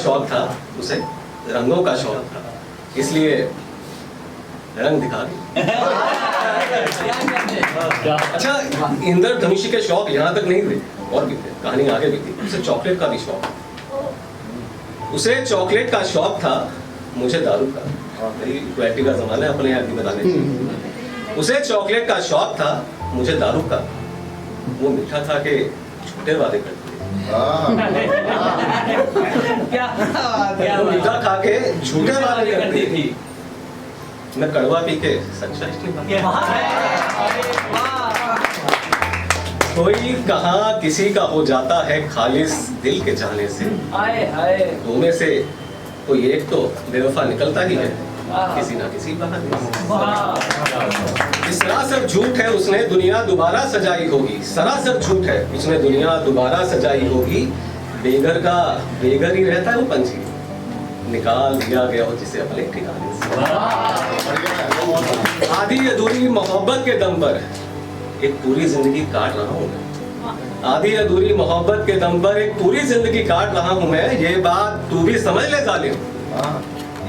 शौक था, उसे रंगों का शौक था, इसलिए रंग दिखा दी। अच्छा, इंद्रधनुष के शौक यहाँ तक नहीं थे, और भी थे, कहानी आगे भी थी। उसे चॉकलेट का भी शौक, उसे चॉकलेट का शौक था, मुझे दारू का। मेरी क्वालिटी का जमाना है, अपने आप भी बताने। उसे चॉकलेट का शौक था, मुझे दारू का। वो मीठा था कि झूठे वादे करती, वो मीठा खा के झूठे वादे करती थी। मैं कड़वा पी के सच्चा कोई कहाँ किसी का हो जाता है खालिस दिल के चाहने से। दो में से कोई एक तो बेवफा निकलता ही है, किसी ना किसी बहाने से। सरासर झूठ है, उसने दुनिया दोबारा सजाई होगी। सरासर झूठ है, उसने दुनिया दोबारा सजाई होगी। बेघर का बेघर ही रहता है वो पंछी, निकाल दिया गया हो जिसे अपने ठिकाने से। आधी अधूरी मोहब्बत के दम पर एक पूरी जिंदगी काट रहा हूँ मैं। आधी अधूरी मोहब्बत के दम पर एक पूरी जिंदगी काट रहा हूँ मैं। ये बात तू भी समझ ले जालिम,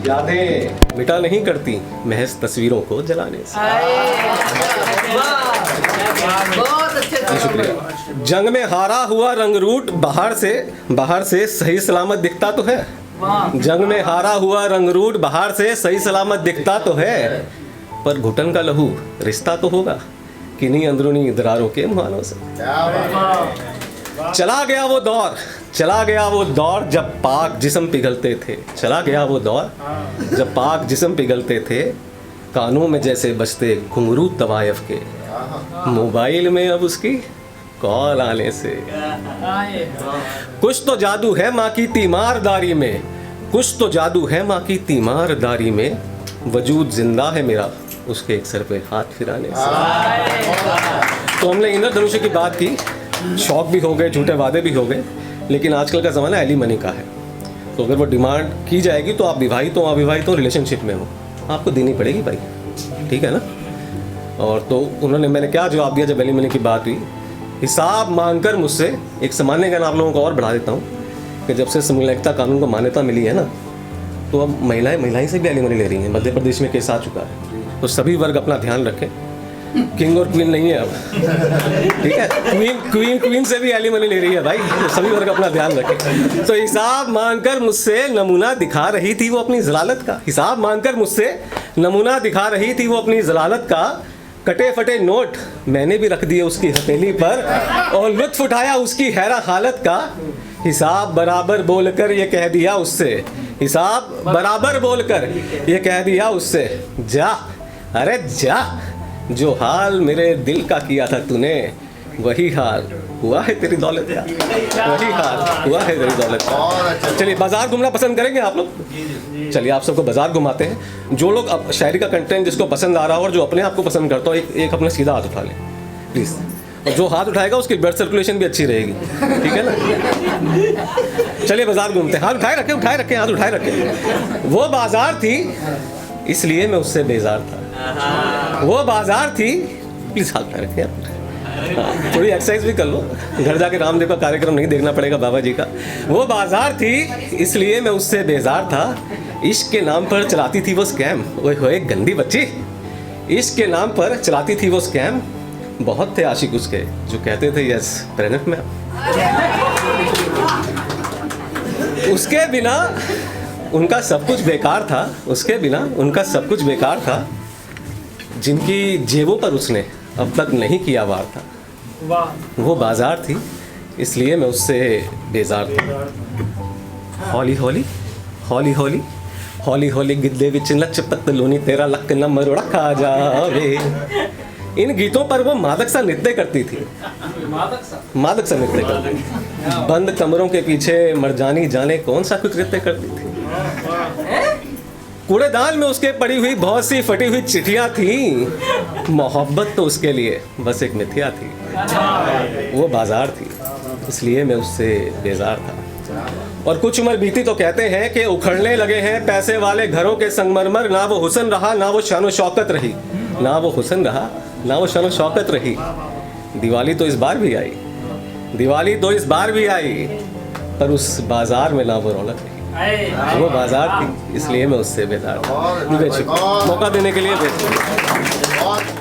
यादें मिटा नहीं करती महज तस्वीरों को जलाने से। बहुत अच्छे। शुक्रिया। जंग में हारा हुआ रंगरूट बाहर से सही सलामत दिखता तो है। जंग में हारा हुआ रंगरूट बाहर से सही सलामत दिखता तो है, पर घुटन का लहू रिश्ता तो होगा किन्हीं अंदरूनी दरारों के मुहानों से। चला गया वो दौर जब पाक जिस्म पिघलते थे। चला गया वो दौर जब पाक जिस्म पिघलते थे। कानों में जैसे बजते घुंघरू तवायफ के, मोबाइल में अब उसकी कॉल आने से। कुछ तो जादू है माँ की तीमारदारी में, कुछ तो जादू है माँ की तीमारदारी में। वजूद जिंदा है मेरा उसके एक सर पे हाथ फिराने से। तो हमने इंद्रधनुष की बात की, शौक भी हो गए, झूठे वादे भी हो गए, लेकिन आजकल का ज़माना एलिमनी का है। तो अगर वो डिमांड की जाएगी तो आप विवाहित हो अविवाहित हो रिलेशनशिप में हो, आपको देनी पड़ेगी भाई, ठीक है ना। और तो उन्होंने, मैंने क्या जवाब दिया जब एलिमनी की बात हुई, हिसाब मांगकर मुझसे, एक सामान्य ज्ञान आप लोगों को और बढ़ा देता हूँ कि जब से समलैंगिकता कानून को मान्यता मिली है ना, तो अब महिलाएं से भी एलिमनी ले रही हैं। मध्य प्रदेश में केस आ चुका है। तो सभी वर्ग अपना ध्यान रखें, किंग और क्वीन नहीं है अब, ठीक है। क्वीन से भी एलिमनी ले रही है भाई, तो सभी वर्ग अपना ध्यान रखें। तो हिसाब मांगकर मुझसे नमूना दिखा रही थी वो अपनी जलालत का। हिसाब मांगकर मुझसे नमूना दिखा रही थी वो अपनी जलालत का। कटे फटे नोट मैंने भी रख दिए उसकी हथेली पर और लुत्फ उठाया उसकी हैरा हालत का। हिसाब बराबर बोलकर ये कह दिया उससे, हिसाब बराबर बोलकर ये कह दिया उससे, जा अरे जा, जो हाल मेरे दिल का किया था तूने वही हाल हुआ है तेरी दौलत का, वही हाल हुआ है तेरी दौलत का। चलिए बाजार घूमना पसंद करेंगे आप लोग? चलिए आप सबको बाजार घुमाते हैं। जो लोग अब शायरी का कंटेंट जिसको पसंद आ रहा हो और जो अपने आप को पसंद करता हो, एक अपना सीधा हाथ उठा ले प्लीज़। और जो हाथ उठाएगा उसकी ब्लड सर्कुलेशन भी अच्छी रहेगी, ठीक है ना। चलिए बाजार घूमते हैं। हाथ उठाए रखें हाथ उठाए रखें। वो बाजार थी इसलिए मैं उससे बेजार था। वो बाजार थी, प्लीज़ हाथ उठाए रखें। थोड़ी एक्सरसाइज भी कर लो, घर जाके रामदेव का कार्यक्रम नहीं देखना पड़ेगा बाबा जी का। वो बाजार थी इसलिए मैं उससे बेजार था। इश्क के नाम पर चलाती थी वो स्कैम, ओए होए गंदी बच्ची। इश्क के नाम पर चलाती थी वो स्कैम। बहुत थे आशिक उसके जो कहते थे यस प्रेजेंट में। उसके बिना उनका सब कुछ बेकार था, उसके बिना उनका सब कुछ बेकार था। जिनकी जेबों पर उसने अब तक नहीं किया वार था। वो बाजार थी इसलिए मैं उससे बेजार था। हौली हौली हौली हौली हौली हौली गिद्दे विच नच पतलूनी तेरा लक न मरोड़ा खा जावे। इन गीतों पर वो मादक सा नृत्य करती थी, मादक सा नृत्य करती थी। बंद कमरों के पीछे मर्जानी जाने कौन सा कुछ नृत्य करती थी। कूड़ेदान में उसके पड़ी हुई बहुत सी फटी हुई चिट्ठियां थी। मोहब्बत तो उसके लिए बस एक मिथ्या थी। वो बाजार थी इसलिए मैं उससे बेजार था। और कुछ उम्र बीती तो कहते हैं कि उखड़ने लगे हैं पैसे वाले घरों के संगमरमर। ना वो हुस्न रहा ना वो शानो शौकत रही, ना वो हुस्न रहा ना वो शानो शौकत रही। दिवाली तो इस बार भी आई, दिवाली तो इस बार भी आई, पर उस बाजार में ना वो रौनक रही। वो बाजार थी, इसलिए मैं उससे बेदार था। बहुत अच्छा, बेशक, बहुत मौका देने के लिए बेशक। बहुत